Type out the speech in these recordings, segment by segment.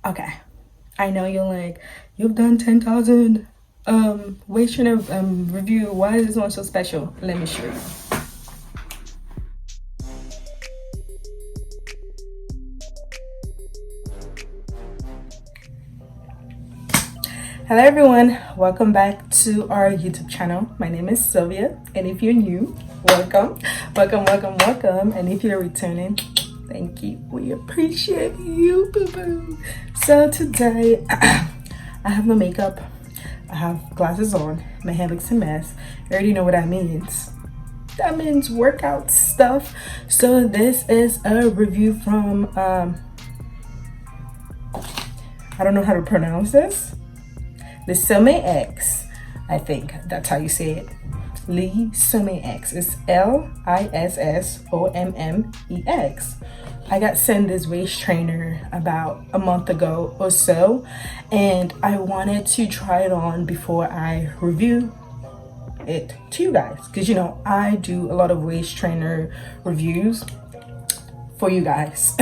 Okay, I know you're like, you've done 10,000 waist trainer review. Why is this one so special? Let me show you. Hello everyone, welcome back to our YouTube channel. My name is Sylvia, and if you're new, welcome, welcome. And if you're returning, thank you. We appreciate you, boo-boo. So today, I have no makeup. I have glasses on. My hair looks a mess. You already know what that means. That means workout stuff. So this is a review from, I don't know how to pronounce this. LISSOMME X. I think that's how you say it. LISSOMME X. It's LISSOMME X. I got sent this waist trainer about a month ago or so, and I wanted to try it on before I review it to you guys, because you know I do a lot of waist trainer reviews for you guys.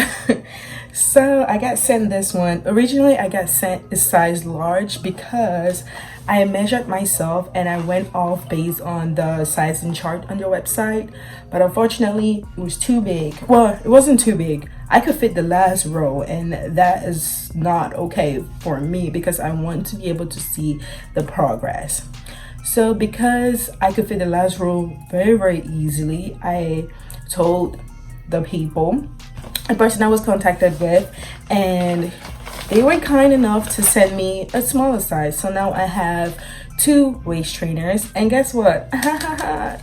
So I got sent this one. Originally I got sent a size large because I measured myself and I went off based on the sizing chart on your website, but unfortunately it was too big. Well, it wasn't too big. I could fit the last row, and that is not okay for me because I want to be able to see the progress. So because I could fit the last row very easily, I told the person I was contacted with, and they were kind enough to send me a smaller size. So now I have 2 waist trainers, and guess what?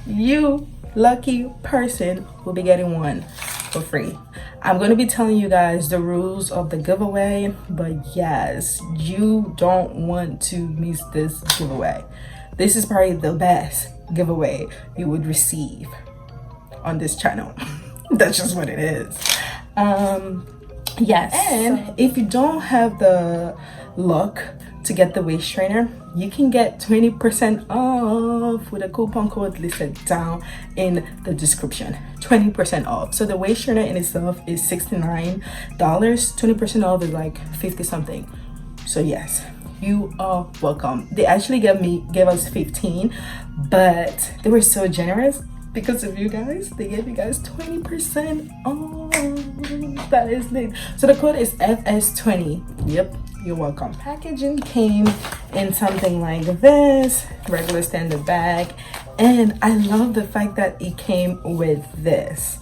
You lucky person will be getting one for free. I'm going to be telling you guys the rules of the giveaway, but yes, you don't want to miss this giveaway. This is probably the best giveaway you would receive on this channel. That's just what it is. Yes, and if you don't have the luck to get the waist trainer, you can get 20% off with a coupon code listed down in the description. 20% off. So the waist trainer in itself is $69. 20% off is like 50 something. So yes, you are welcome. They actually gave us 15, but they were so generous. Because of you guys, they gave you guys 20% off. That is lit. So the code is FS20. Yep, you're welcome. Packaging came in something like this, regular standard bag, and I love the fact that it came with this.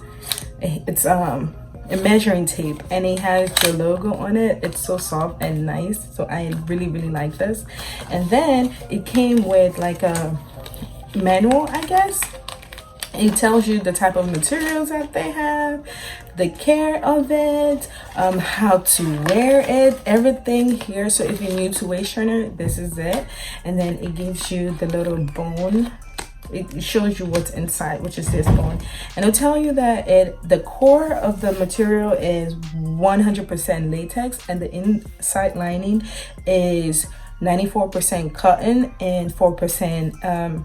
It's a measuring tape, and it has the logo on it. It's so soft and nice, so I really like this. And then it came with like a manual, I guess. It tells you the type of materials that they have, the care of it, how to wear it, everything here. So if you're new to waist trainer, this is it. And then it gives you the little bone. It shows you what's inside, which is this bone. And it'll tell you that the core of the material is 100% latex, and the inside lining is 94% cotton and 4%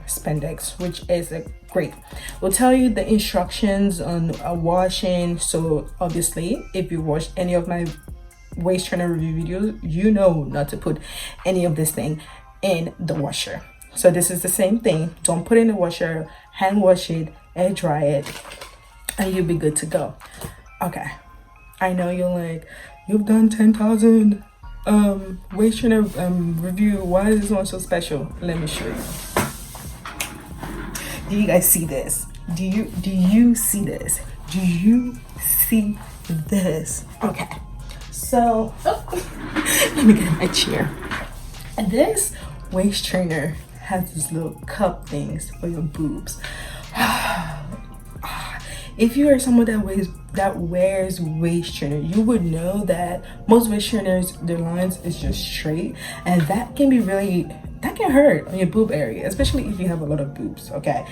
spandex, which is great. We'll tell you the instructions on washing. So obviously, if you watch any of my waist trainer review videos, you know not to put any of this thing in the washer. So this is the same thing. Don't put it in the washer. Hand wash it, air dry it, and you'll be good to go. Okay, I know you're like, you've done 10,000 waist trainer review. Why is this one so special? Let me show you. Do you guys see this? Do you see this? Do you see this? Okay, so let me get my chair. And this waist trainer has these little cup things for your boobs. If you are someone that wears waist trainer, you would know that most waist trainers, their lines is just straight, and that can hurt on your boob area, especially if you have a lot of boobs. Okay,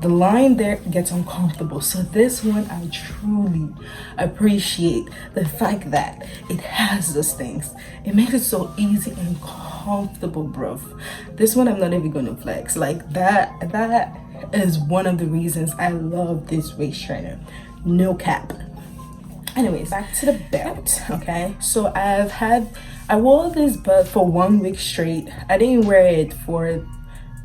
the line there gets uncomfortable. So this one, I truly appreciate the fact that it has those things. It makes it so easy and comfortable, bro. This one I'm not even gonna flex like that is one of the reasons I love this waist trainer. No cap. Anyways, back to the belt. Okay, so I wore this belt for 1 week straight. I didn't wear it for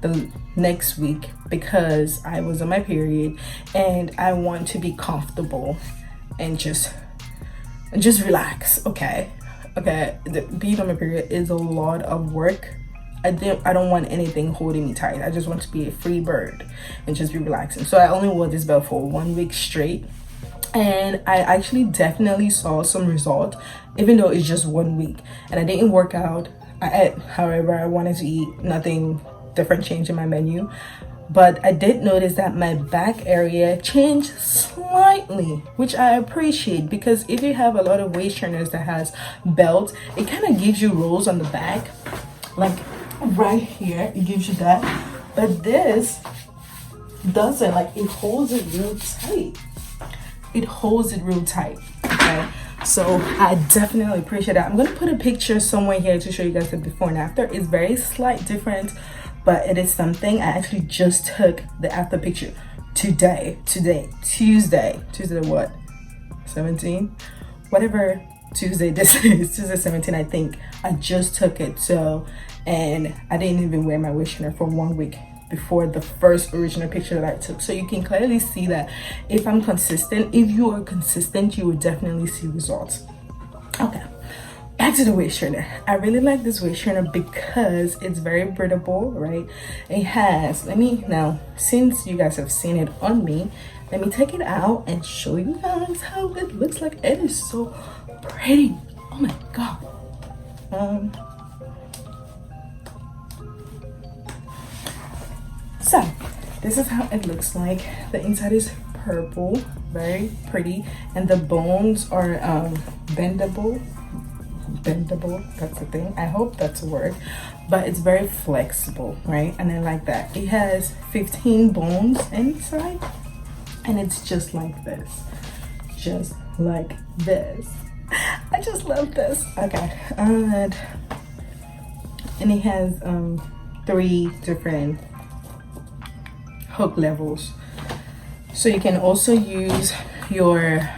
the next week because I was on my period and I want to be comfortable and just relax. Okay, being on my period is a lot of work. I don't want anything holding me tight. I just want to be a free bird and just be relaxing. So I only wore this belt for 1 week straight, and I actually definitely saw some result, even though it's just 1 week. And I didn't work out. I ate however I wanted to eat, nothing different changed in my menu. But I did notice that my back area changed slightly, which I appreciate, because if you have a lot of waist trainers that has belts, it kind of gives you rolls on the back, like right here, it gives you that. But this doesn't, like, it holds it real tight. It holds it real tight. Okay, so I definitely appreciate that. I'm gonna put a picture somewhere here to show you guys the before and after. It's very slight difference, but it is something. I actually just took the after picture today, Tuesday what, 17, whatever Tuesday this is, Tuesday 17, I think. I just took it. So, and I didn't even wear my waist trainer for 1 week before the first original picture that I took. So you can clearly see that if I'm consistent, if you are consistent, you will definitely see results. Okay, back to the waist trainer. I really like this waist trainer because it's very breathable, right? It has, now, since you guys have seen it on me, let me take it out and show you guys how it looks like. It is so pretty. Oh my god. So this is how it looks like. The inside is purple, very pretty, and the bones are bendable, that's the thing. I hope that's a word. But it's very flexible, right? And I like that. It has 15 bones inside, and it's just like this, I just love this. Okay, and it has 3 different hook levels, so you can also use your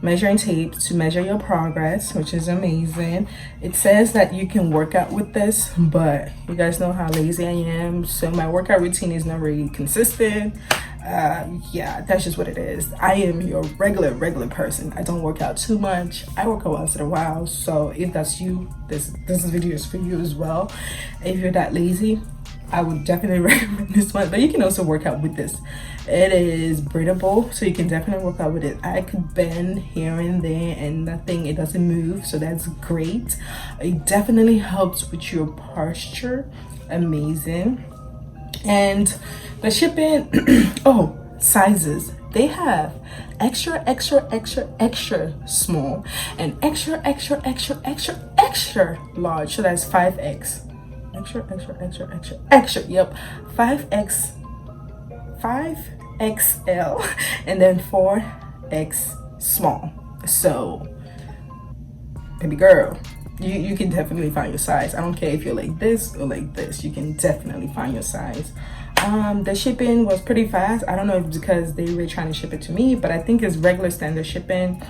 measuring tape to measure your progress, which is amazing. It says that you can work out with this, but you guys know how lazy I am, so my workout routine is not really consistent. Yeah, that's just what it is. I am your regular person. I don't work out too much. I work out once in a while. So if that's you, this video is for you as well. If you're that lazy, I would definitely recommend this one. But you can also work out with this. It is breathable, so you can definitely work out with it. I could bend here and there and nothing, it doesn't move, so that's great. It definitely helps with your posture. Amazing. And the shipping, oh, sizes. They have extra small and extra large. So that's 5X. Extra. Yep. 5XL, and then 4X small. So, baby girl, you can definitely find your size. I don't care if you're like this or like this, you can definitely find your size. The shipping was pretty fast. I don't know if it's because they were trying to ship it to me, but I think it's regular standard shipping.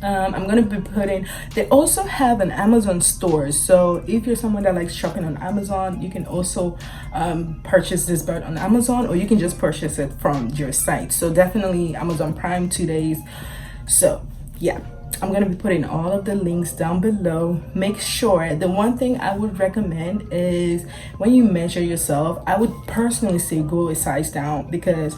I'm gonna be putting, they also have an Amazon store, so if you're someone that likes shopping on Amazon, you can also purchase this belt on Amazon, or you can just purchase it from your site. So definitely Amazon Prime 2 days. So yeah, I'm gonna be putting all of the links down below. Make sure, the one thing I would recommend is when you measure yourself, I would personally say go a size down, because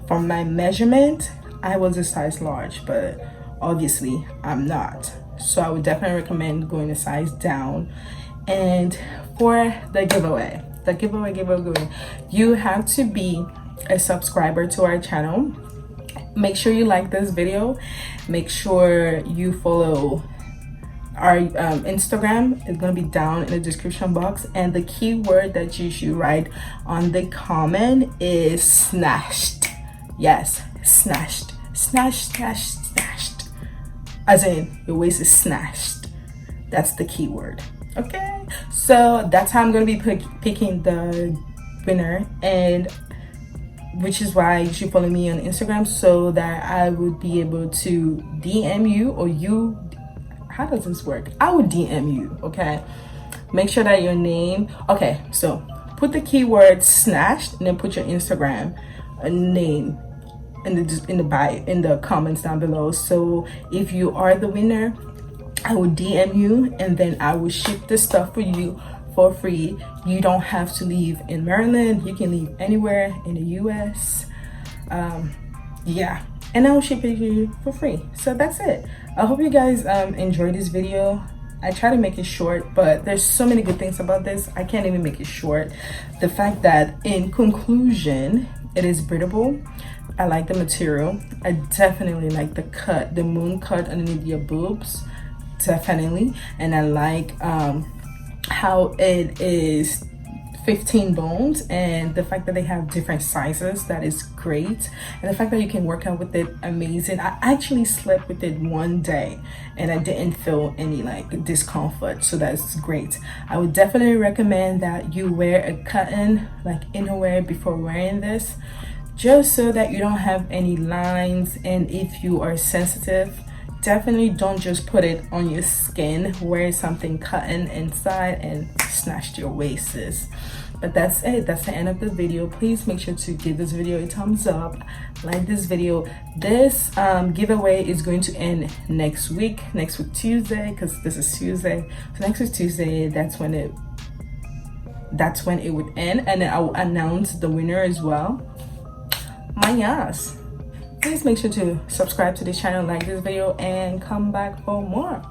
from my measurement I was a size large, but obviously I'm not. So I would definitely recommend going a size down. And for the giveaway, you have to be a subscriber to our channel. Make sure you like this video. Make sure you follow our Instagram. It's gonna be down in the description box, and the keyword that you should write on the comment is snatched. Yes, snatched. As in, your waist is snatched. That's the keyword. Okay, so that's how I'm gonna be picking the winner. And which is why you should follow me on Instagram, so that I would be able to DM you, or you, how does this work? I would DM you, okay? Make sure that your name, okay, so put the keyword snatched and then put your Instagram name in the bio, in the comments down below. So if you are the winner, I will DM you, and then I will ship the stuff for you for free. You don't have to leave in Maryland. You can leave anywhere in the US. Yeah, and I will ship it to you for free. So that's it. I hope you guys enjoyed this video. I try to make it short, but there's so many good things about this. I can't even make it short. The fact that, in conclusion, it is breathable. I like the material. I definitely like the cut, the moon cut underneath your boobs, definitely. And I like how it is 15 bones, and the fact that they have different sizes, that is great. And the fact that you can work out with it, amazing. I actually slept with it one day and I didn't feel any like discomfort, so that's great. I would definitely recommend that you wear a cotton like innerwear before wearing this, just so that you don't have any lines. And if you are sensitive, definitely don't just put it on your skin. Wear something cotton inside and snatch your waists. But that's it. That's the end of the video. Please make sure to give this video a thumbs up, like this video. This giveaway is going to end next week Tuesday, because this is Tuesday. So next week Tuesday, that's when it would end, and then I will announce the winner as well. My ass. Please make sure to subscribe to this channel, like this video, and come back for more.